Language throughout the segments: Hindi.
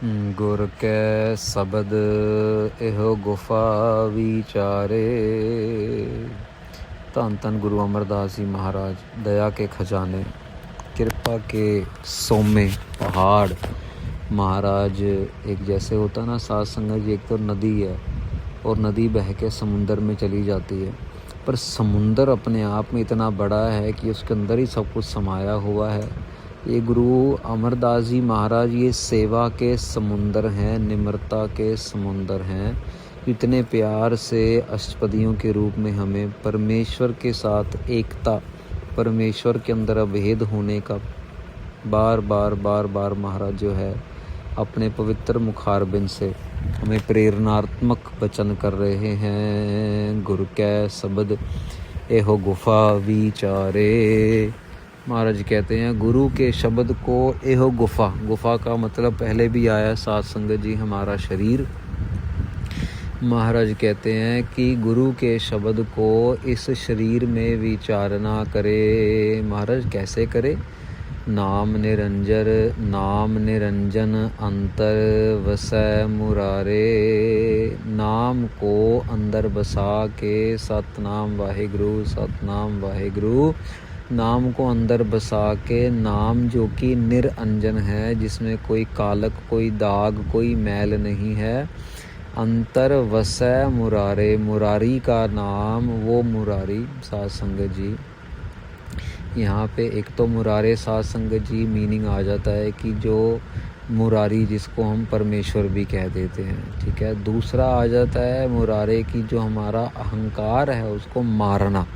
गुर कै शब्द एहो गुफा विचारे। धन धन गुरु अमरदास जी महाराज, दया के खजाने, कृपा के सोमे पहाड़। महाराज एक जैसे होता ना साध संगत जी, एक तो नदी है और नदी बह के समुंदर में चली जाती है, पर समुंदर अपने आप में इतना बड़ा है कि उसके अंदर ही सब कुछ समाया हुआ है। ये गुरु अमरदास जी महाराज ये सेवा के समुंदर हैं, निम्रता के समुंदर हैं। इतने प्यार से अष्टपदियों के रूप में हमें परमेश्वर के साथ एकता, परमेश्वर के अंदर अभेद होने का बार बार महाराज जो है अपने पवित्र मुखारबिंद से हमें प्रेरणात्मक वचन कर रहे हैं। गुरु कै शब्द एहो गुफा विचारे। महाराज कहते हैं गुरु के शब्द को एहो गुफा, गुफा का मतलब पहले भी आया साध संगत जी हमारा शरीर। महाराज कहते हैं कि गुरु के शब्द को इस शरीर में विचारना करे। महाराज कैसे करे? नाम निरंजन अंतर वसै मुरारे। नाम को अंदर बसा के सतनाम वाहिगुरु, सतनाम वाहिगुरु। नाम को अंदर बसा के, नाम जो कि निरंजन है, जिसमें कोई कालक, कोई दाग, कोई मैल नहीं है। अंतर वसै मुरारे, मुरारी का नाम वो मुरारी। साध संगत जी यहाँ पे एक तो मुरारे साध संगत जी मीनिंग आ जाता है कि जो मुरारी जिसको हम परमेश्वर भी कह देते हैं, ठीक है। दूसरा आ जाता है मुरारे की जो हमारा अहंकार है उसको मारना।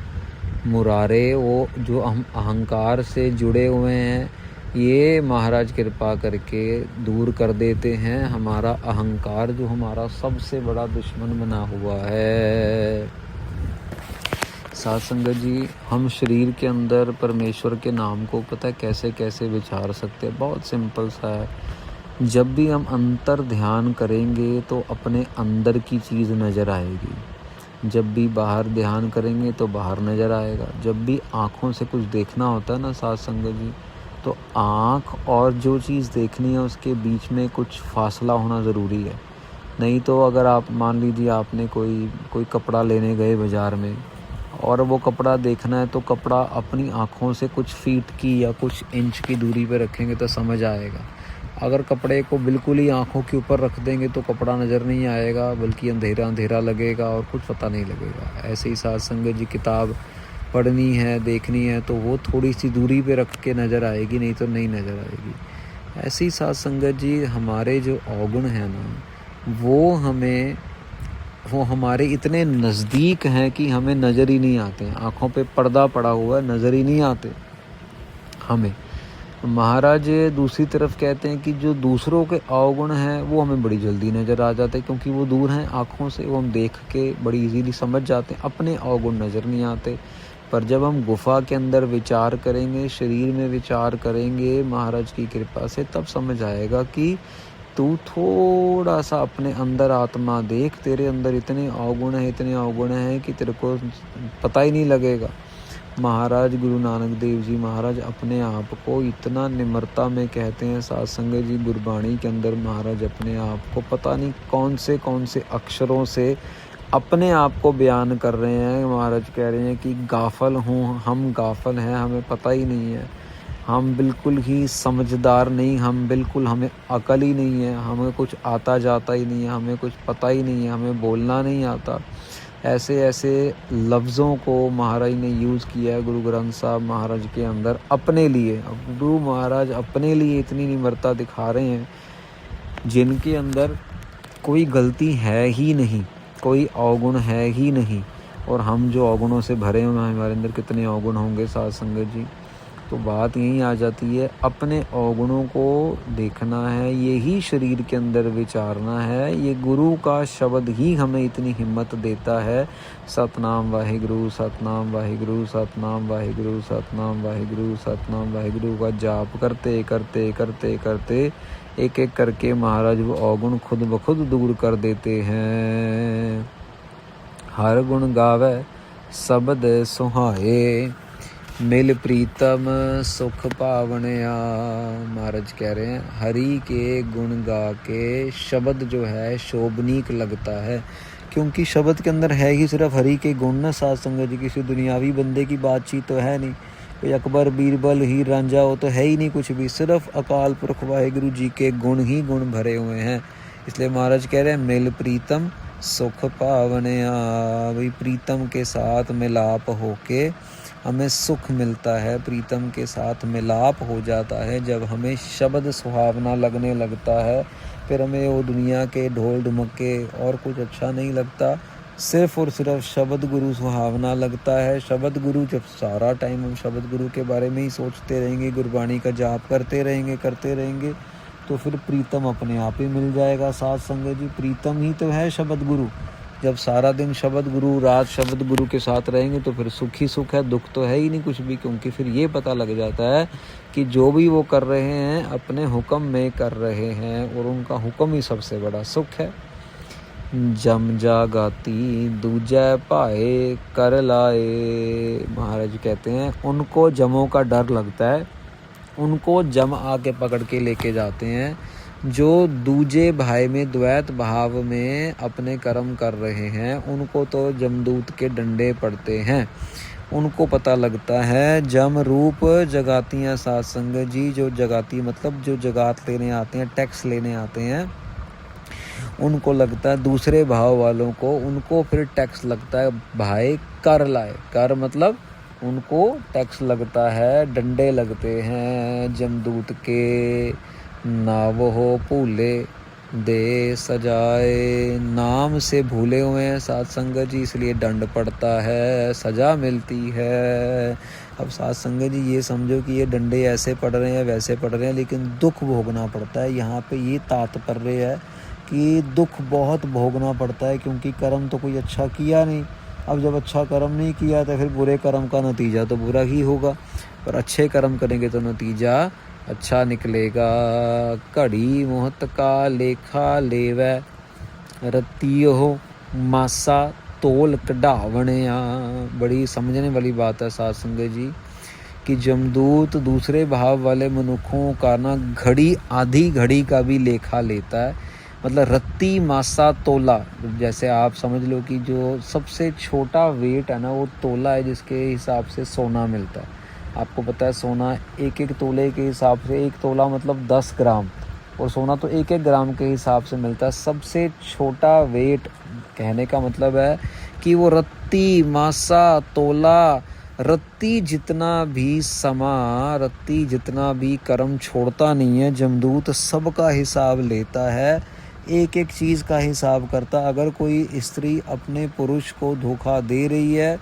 मुरारे वो जो हम अहंकार से जुड़े हुए हैं, ये महाराज कृपा करके दूर कर देते हैं हमारा अहंकार, जो हमारा सबसे बड़ा दुश्मन बना हुआ है। साध संगत जी हम शरीर के अंदर परमेश्वर के नाम को पता है कैसे कैसे विचार सकते हैं? बहुत सिंपल सा है। जब भी हम अंतर ध्यान करेंगे तो अपने अंदर की चीज़ नज़र आएगी। जब भी बाहर ध्यान करेंगे तो बाहर नज़र आएगा। जब भी आँखों से कुछ देखना होता है ना साध संगत जी, तो आँख और जो चीज़ देखनी है उसके बीच में कुछ फासला होना ज़रूरी है। नहीं तो अगर आप मान लीजिए आपने कोई कपड़ा लेने गए बाज़ार में और वो कपड़ा देखना है, तो कपड़ा अपनी आँखों से कुछ फीट की या कुछ इंच की दूरी पे रखेंगे तो समझ आएगा। अगर कपड़े को बिल्कुल ही आँखों के ऊपर रख देंगे तो कपड़ा नज़र नहीं आएगा, बल्कि अंधेरा अंधेरा लगेगा और कुछ पता नहीं लगेगा। ऐसे ही साध संगत जी किताब पढ़नी है, देखनी है, तो वो थोड़ी सी दूरी पे रख के नज़र आएगी, नहीं तो नहीं नज़र आएगी। ऐसे ही साध संगत जी हमारे जो अवगुण हैं ना, वो हमारे इतने नज़दीक हैं कि हमें नज़र ही नहीं आते हैं। आँखों पे पर्दा पड़ा हुआ है, नज़र ही नहीं आते हमें। महाराज दूसरी तरफ कहते हैं कि जो दूसरों के अवगुण हैं वो हमें बड़ी जल्दी नज़र आ जाते हैं, क्योंकि वो दूर हैं आँखों से, वो हम देख के बड़ी इजीली समझ जाते हैं। अपने अवगुण नज़र नहीं आते। पर जब हम गुफा के अंदर विचार करेंगे, शरीर में विचार करेंगे महाराज की कृपा से, तब समझ आएगा कि तू थोड़ा सा अपने अंदर आत्मा देख, तेरे अंदर इतने अवगुण हैं कि तेरे को पता ही नहीं लगेगा। महाराज गुरु नानक देव जी महाराज अपने आप को इतना निम्रता में कहते हैं। साध संगत जी गुरबाणी के अंदर महाराज अपने आप को पता नहीं कौन से अक्षरों से अपने आप को बयान कर रहे हैं। महाराज कह रहे हैं कि गाफल हूँ, हम गाफल हैं, हमें पता ही नहीं है, हम बिल्कुल ही समझदार नहीं, हमें अकल ही नहीं है, हमें कुछ आता जाता ही नहीं है, हमें कुछ पता ही नहीं है, हमें बोलना नहीं आता। ऐसे लफ्ज़ों को महाराज ने यूज़ किया है गुरु ग्रंथ साहब महाराज के अंदर अपने लिए। अब गुरु महाराज अपने लिए इतनी निम्रता दिखा रहे हैं जिनके अंदर कोई गलती है ही नहीं, कोई अवगुण है ही नहीं। और हम जो अवगुणों से भरे हुए हैं, हमारे अंदर कितने अवगुण होंगे साध संगत जी। तो बात यही आ जाती है, अपने अवगुणों को देखना है, यही शरीर के अंदर विचारना है। ये गुरु का शब्द ही हमें इतनी हिम्मत देता है। सतनाम वाहिगुरु, सतनाम वाहिगुरु, सतनाम वाहिगुरु, सतनाम वाहिगुरु, सतनाम वाहिगुरु का जाप करते करते करते करते एक एक करके महाराज वो अवगुण खुद ब खुद दूर कर देते हैं। हर गुण गावे शब्द सुहाए। मिल प्रीतम सुख पावनया। महाराज कह रहे हैं हरि के गुण गा के शब्द जो है शोभनीक लगता है, क्योंकि शब्द के अंदर है ही सिर्फ हरि के गुण ना। साध संगत जी किसी दुनियावी बंदे की बातचीत तो है नहीं, कोई अकबर बीरबल हीर रांझा हो तो है ही नहीं कुछ भी, सिर्फ अकाल पुरख वाहिगुरु जी के गुण ही गुण भरे हुए हैं। इसलिए महाराज कह रहे हैं मिल प्रीतम सुख पावनया, भाई प्रीतम के साथ मिलाप होके हमें सुख मिलता है, प्रीतम के साथ मिलाप हो जाता है। जब हमें शब्द सुहावना लगने लगता है फिर हमें वो दुनिया के ढोल ढुमक्के और कुछ अच्छा नहीं लगता, सिर्फ और सिर्फ शब्द गुरु सुहावना लगता है। शब्द गुरु, जब सारा टाइम हम शब्द गुरु के बारे में ही सोचते रहेंगे, गुरबाणी का जाप करते रहेंगे तो फिर प्रीतम अपने आप ही मिल जाएगा। साध संगत जी प्रीतम ही तो है शब्द गुरु। जब सारा दिन शब्द गुरु, रात शब्द गुरु के साथ रहेंगे तो फिर सुख ही सुख है, दुख तो है ही नहीं कुछ भी, क्योंकि फिर ये पता लग जाता है कि जो भी वो कर रहे हैं अपने हुक्म में कर रहे हैं और उनका हुक्म ही सबसे बड़ा सुख है। जम जा गाती दूजै भाए कर लाए। महाराज कहते हैं उनको जमों का डर लगता है, उनको जम आके पकड़ के लेके जाते हैं जो दूजे भाई में द्वैत भाव में अपने कर्म कर रहे हैं। उनको तो जमदूत के डंडे पड़ते हैं, उनको पता लगता है जम रूप जगातियाँ। साध संगत जी जो जगाती मतलब जो जगात लेने आते हैं, टैक्स लेने आते हैं, उनको लगता है दूसरे भाव वालों को, उनको फिर टैक्स लगता है भाई कर लाए। कर मतलब उनको टैक्स लगता है, डंडे लगते हैं जमदूत के। नाव हो भूले दे सजाए, नाम से भूले हुए हैं साध संगत जी, इसलिए दंड पड़ता है, सजा मिलती है। अब साध संगत जी ये समझो कि ये डंडे ऐसे पड़ रहे हैं वैसे पड़ रहे हैं, लेकिन दुख भोगना पड़ता है। यहाँ पे ये तात्पर्य है कि दुख बहुत भोगना पड़ता है, क्योंकि कर्म तो कोई अच्छा किया नहीं। अब जब अच्छा कर्म नहीं किया तो फिर बुरे कर्म का नतीजा तो बुरा ही होगा, पर अच्छे कर्म करेंगे तो नतीजा अच्छा निकलेगा। घड़ी मोहत का लेखा लेवै, रतियो मासा तोल कढ़ावणिया। बड़ी समझने वाली बात है साध संगत जी कि जमदूत दूसरे भाव वाले मनुखों का ना घड़ी, आधी घड़ी का भी लेखा लेता है। मतलब रत्ती मासा तोला, जैसे आप समझ लो कि जो सबसे छोटा वेट है ना वो तोला है, जिसके हिसाब से सोना मिलता है। आपको पता है सोना एक एक तोले के हिसाब से, एक तोला मतलब 10 ग्राम, और सोना तो एक एक ग्राम के हिसाब से मिलता है। सबसे छोटा वेट कहने का मतलब है कि वो रत्ती मासा तोला, रत्ती जितना भी समा, रत्ती जितना भी कर्म छोड़ता नहीं है जमदूत, सबका हिसाब लेता है, एक एक चीज़ का हिसाब करता। अगर कोई स्त्री अपने पुरुष को धोखा दे रही है,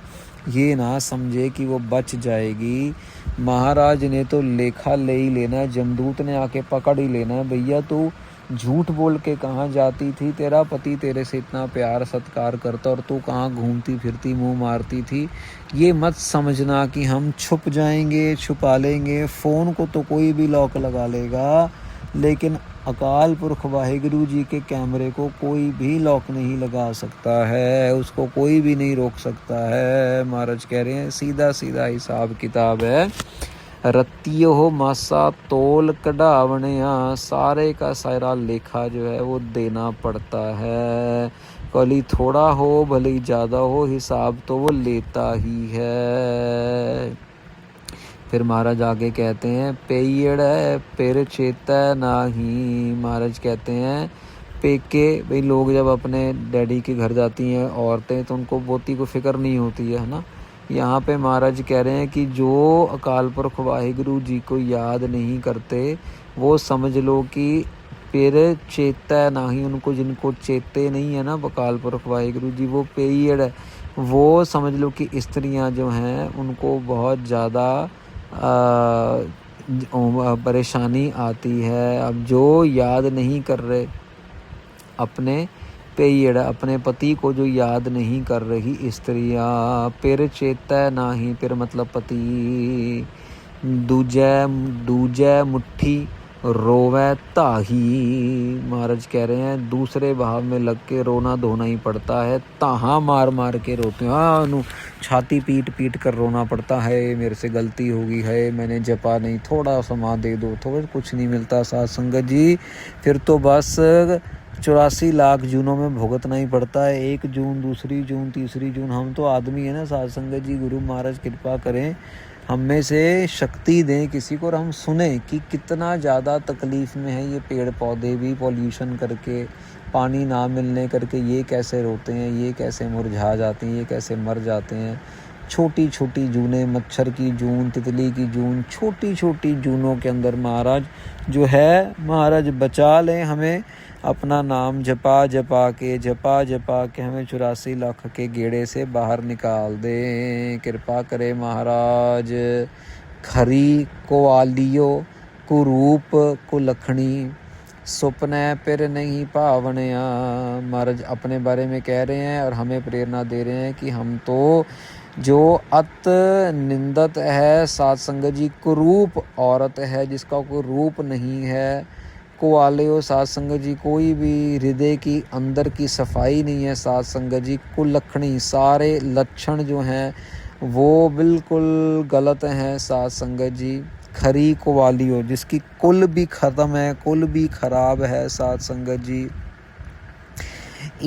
ये ना समझे कि वो बच जाएगी। महाराज ने तो लेखा ले ही लेना है, जमदूत ने आके पकड़ ही लेना है। भैया तू झूठ बोल के कहाँ जाती थी, तेरा पति तेरे से इतना प्यार सत्कार करता और तू कहाँ घूमती फिरती मुंह मारती थी। ये मत समझना कि हम छुप जाएंगे, छुपा लेंगे। फ़ोन को तो कोई भी लॉक लगा लेगा, लेकिन अकाल पुरख वाहिगुरु जी के कैमरे को कोई भी लॉक नहीं लगा सकता है, उसको कोई भी नहीं रोक सकता है। महाराज कह रहे हैं सीधा सीधा हिसाब किताब है। रत्तियो हो मासा तोल कढ़ावणिया, सारे का सारा लेखा जो है वो देना पड़ता है। भले थोड़ा हो भले ज़्यादा हो, हिसाब तो वो लेता ही है। फिर महाराज आगे कहते हैं पेयड़ पेर चेता नाही। महाराज कहते हैं पेके, भाई लोग जब अपने डैडी के घर जाती हैं औरतें तो उनको पोती को फिक्र नहीं होती है ना। यहाँ पे महाराज कह रहे हैं कि जो अकाल पुरख वाहिगुरु जी को याद नहीं करते वो समझ लो कि पेर चेता नाही, उनको जिनको चेते नहीं है ना अकाल पुरख वाहिगुरु जी, वो पेयड़ है। वो समझ लो कि स्त्रियाँ जो हैं उनको बहुत ज़्यादा परेशानी आती है। अब जो याद नहीं कर रहे अपने पेयड़, अपने पति को जो याद नहीं कर रही स्त्रियाँ, पिर चेता नाही, पिर मतलब पति, दूजै मुट्ठी रोवै ताही। महाराज कह रहे हैं दूसरे भाव में लग के रोना धोना ही पड़ता है, ताहा मार मार के रोते हैं। हाँ, छाती पीट पीट कर रोना पड़ता है, मेरे से गलती होगी है, मैंने जपा नहीं, थोड़ा समा दे दो, थोड़ा कुछ नहीं मिलता साध संगत जी। फिर तो बस 84 लाख जूनों में भुगतना ही पड़ता है। 1 जून, दूसरी जून, तीसरी जून। हम तो आदमी है ना साध संगत जी। गुरु महाराज कृपा करें, हम में से शक्ति दें किसी को और हम सुने कि कितना ज़्यादा तकलीफ़ में है ये पेड़ पौधे भी, पॉल्यूशन करके, पानी ना मिलने करके ये कैसे रोते हैं, ये कैसे मुरझा जाते हैं, ये कैसे मर जाते हैं। छोटी छोटी जूनें, मच्छर की जून, तितली की जून, छोटी छोटी जूनों के अंदर महाराज जो है, महाराज बचा लें हमें। अपना नाम जपा जपा के हमें 84 लाख के गेड़े से बाहर निकाल दें। कृपा करे महाराज। खरी को आलियो कुरूप को लखनी, सुपने फिर नहीं पावनिया। महाराज अपने बारे में कह रहे हैं और हमें प्रेरणा दे रहे हैं कि हम तो जो अत निंदत है साध संगत जी, कुरूप औरत है जिसका कोई रूप नहीं है, को आलयो साध संगत जी, कोई भी हृदय की अंदर की सफाई नहीं है साध संगत जी। कुलक्षणी, सारे लक्षण जो हैं वो बिल्कुल गलत हैं साध संगत जी। खरी कुवालियो, जिसकी कुल भी ख़त्म है, कुल भी खराब है साध संगत जी।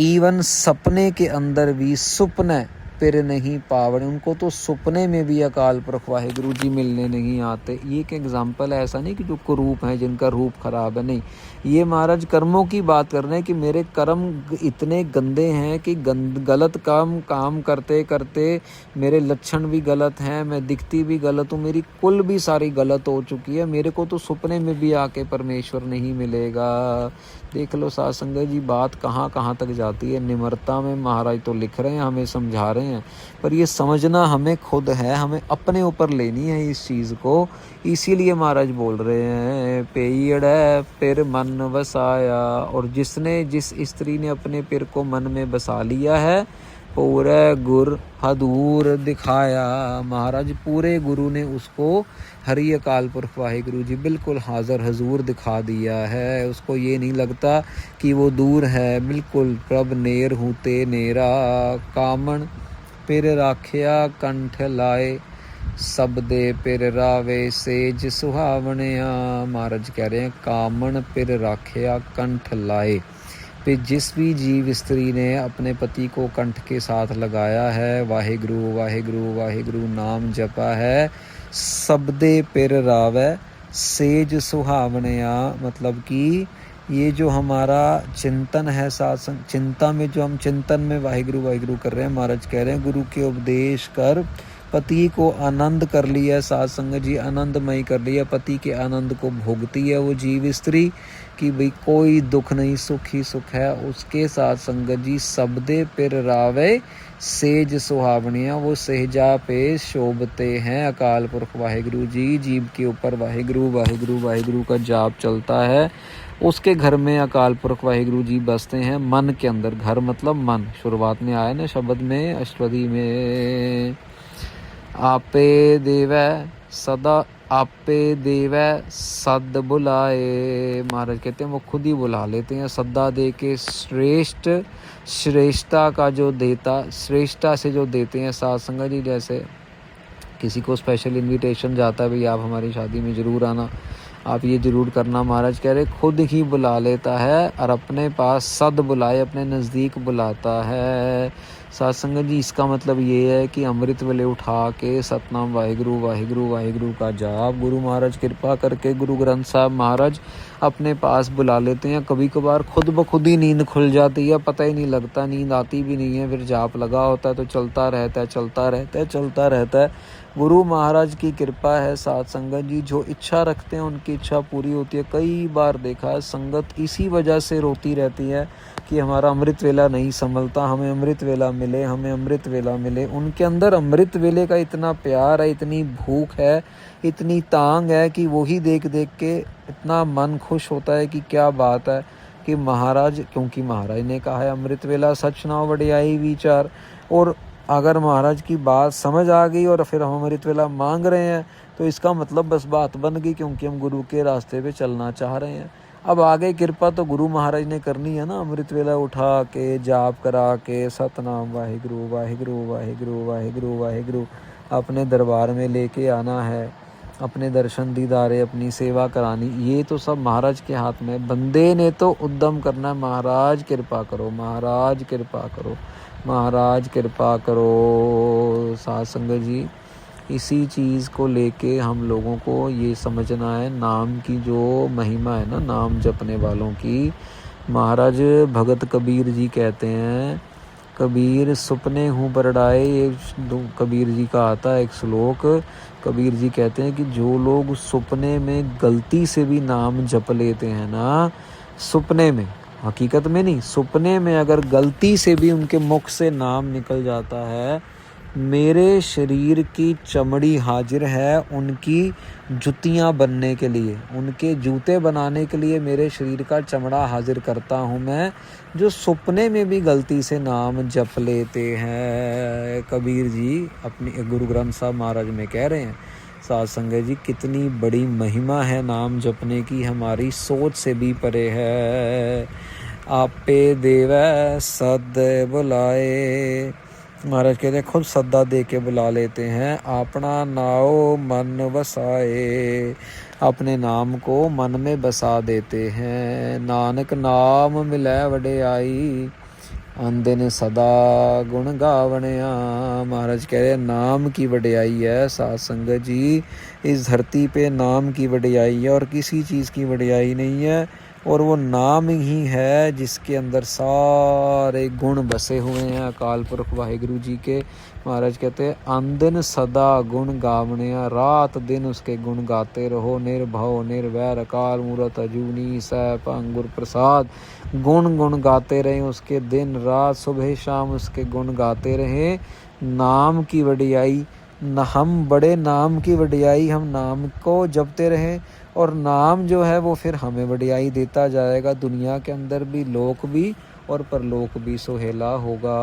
इवन सपने के अंदर भी सुपने फिर नहीं पावन, उनको तो सपने में भी अकाल पुरख वाहिगुरु जी मिलने नहीं आते। ये एक एग्जाम्पल है, ऐसा नहीं कि जो कुरूप हैं जिनका रूप खराब है, नहीं। ये महाराज कर्मों की बात कर रहे हैं कि मेरे कर्म इतने गंदे हैं कि गलत काम करते करते मेरे लक्षण भी गलत हैं, मैं दिखती भी गलत हूँ, मेरी कुल भी सारी गलत हो चुकी है, मेरे को तो सपने में भी आके परमेश्वर नहीं मिलेगा। देख लो साध संगत जी बात कहाँ कहाँ तक जाती है। निम्रता में महाराज तो लिख रहे हैं, हमें समझा रहे हैं, पर ये समझना हमें खुद है, हमें अपने ऊपर लेनी है इस चीज़ को। इसीलिए महाराज बोल रहे हैं पेड़ पिर मन बसाया, और जिस स्त्री ने अपने पिर को मन में बसा लिया है, पूरे गुर हदूर दिखाया। महाराज पूरे गुरु ने उसको हरि अकाल पुरख वाहिगुरु जी बिल्कुल हाज़र हजूर दिखा दिया है। उसको ये नहीं लगता कि वो दूर है, बिल्कुल प्रभ नेर हूते नेरा। कामन पिर राखिया कंठ लाए, सबदे पिर रावे सेज सुहावनिया। महाराज कह रहे हैं कामन पिर राखिया कंठ लाए, पे जिस भी जीव स्त्री ने अपने पति को कंठ के साथ लगाया है, वाहिगुरु वाहिगुरु वाहिगुरु नाम जपा है, सबदे पिर रावे सेज सुहावनिया। मतलब कि ये जो हमारा चिंतन है सात्संग, चिंता में जो हम चिंतन में वाहिगुरु वाहिगुरु कर रहे हैं, महाराज कह रहे हैं गुरु के उपदेश कर पति को आनंद कर लिया साध संगत जी, आनंदमय कर लिया। पति के आनंद को भोगती है वो जीव स्त्री कि भाई कोई दुख नहीं, सुख ही सुख है उसके साथ संगत जी। सबदे पिर रावे सेज सुहावनिया, वो सहजा पे शोभते हैं अकाल पुरख वाहिगुरु जी। जीव के ऊपर वाहिगुरु वाहिगुरु वाहिगुरु का जाप चलता है, उसके घर में अकाल पुरख वाहिगुरु जी बसते हैं मन के अंदर। घर मतलब मन, शुरुआत में आया ना शब्द में अष्टपदी में। आपे देवै सदा आपे देवै सद बुलाए। महाराज कहते हैं वो खुद ही बुला लेते हैं, सद्दा दे के। श्रेष्ठता का जो देता, श्रेष्ठता से जो देते हैं साध संगत जी। जैसे किसी को स्पेशल इनविटेशन जाता है, भाई आप हमारी शादी में ज़रूर आना, आप ये ज़रूर करना, महाराज कह रहे खुद ही बुला लेता है और अपने पास सद बुलाए, अपने नज़दीक बुलाता है साध संगत जी। इसका मतलब ये है कि अमृत वेले उठा के सतनाम वाहिगुरु वाहिगुरु वाहिगुरु का जाप गुरु महाराज कृपा करके गुरु ग्रंथ साहब महाराज अपने पास बुला लेते हैं। कभी कभार खुद ब खुद ही नींद खुल जाती है, पता ही नहीं लगता, नींद आती भी नहीं है, फिर जाप लगा होता है तो चलता रहता है चलता रहता है चलता रहता है। गुरु महाराज की कृपा है साध संगत जी, जो इच्छा रखते हैं उनकी इच्छा पूरी होती है। कई बार देखा है संगत इसी वजह से रोती रहती है कि हमारा अमृत वेला नहीं संभलता, हमें अमृत वेला मिले, हमें अमृत वेला मिले। उनके अंदर अमृत वेले का इतना प्यार है, इतनी भूख है, इतनी तांग है कि वही देख देख के इतना मन खुश होता है कि क्या बात है कि महाराज, क्योंकि महाराज ने कहा है अमृत वेला सच नाव वडियाई विचार। और अगर महाराज की बात समझ आ गई और फिर हम अमृत वेला मांग रहे हैं तो इसका मतलब बस बात बन गई, क्योंकि हम गुरु के रास्ते पे चलना चाह रहे हैं। अब आगे कृपा तो गुरु महाराज ने करनी है ना, अमृत वेला उठा के जाप करा के सतनाम वाहिगुरु वाहिगुरु वाहिगुरु वाहिगुरु वाहिगुरु अपने दरबार में लेके आना है, अपने दर्शन दीदारे अपनी सेवा करानी, ये तो सब महाराज के हाथ में। बंदे ने तो उद्यम करना है, महाराज कृपा करो, महाराज कृपा करो, महाराज कृपा करो। साध संगत जी, इसी चीज़ को लेके हम लोगों को ये समझना है, नाम की जो महिमा है ना, नाम जपने वालों की। महाराज भगत कबीर जी कहते हैं, कबीर सुपने हूँ बरड़ाए, ये कबीर जी का आता है एक श्लोक। कबीर जी कहते हैं कि जो लोग सुपने में गलती से भी नाम जप लेते हैं ना, सुपने में, हकीकत में नहीं, सुपने में अगर गलती से भी उनके मुख से नाम निकल जाता है, मेरे शरीर की चमड़ी हाजिर है उनकी जुतियाँ बनने के लिए, उनके जूते बनाने के लिए मेरे शरीर का चमड़ा हाजिर करता हूँ मैं, जो सपने में भी गलती से नाम जप लेते हैं। कबीर जी अपनी गुरु ग्रंथ साहब महाराज में कह रहे हैं। साध संगत जी, कितनी बड़ी महिमा है नाम जपने की, हमारी सोच से भी परे है। आपे देवै सद बुलाए, महाराज कहते हैं खुद सद्दा दे के बुला लेते हैं। अपना नाओ मन बसाए, अपने नाम को मन में बसा देते हैं। नानक नाम मिलै वडियाई, अंदिन सदा गुण गावणिया। महाराज कह रहे नाम की वडियाई है साध संगत जी, इस धरती पे नाम की वडियाई है और किसी चीज़ की वडियाई नहीं है। और वो नाम ही है जिसके अंदर सारे गुण बसे हुए हैं अकाल पुरख वाहिगुरु जी के। महाराज कहते हैं अंदिन सदा गुण गावणिया, रात दिन उसके गुण गाते रहो। निर्भव निर्वैर अकाल मूरत अजूनी सैप अंगुर प्रसाद, गुण गुण गाते रहें उसके, दिन रात सुबह शाम उसके गुण गाते रहें। नाम की वडियाई, हम बड़े नाम की वडियाई, हम नाम को जपते रहें और नाम जो है वो फिर हमें वडियाई देता जाएगा, दुनिया के अंदर भी, लोक भी और परलोक भी सुहेला होगा।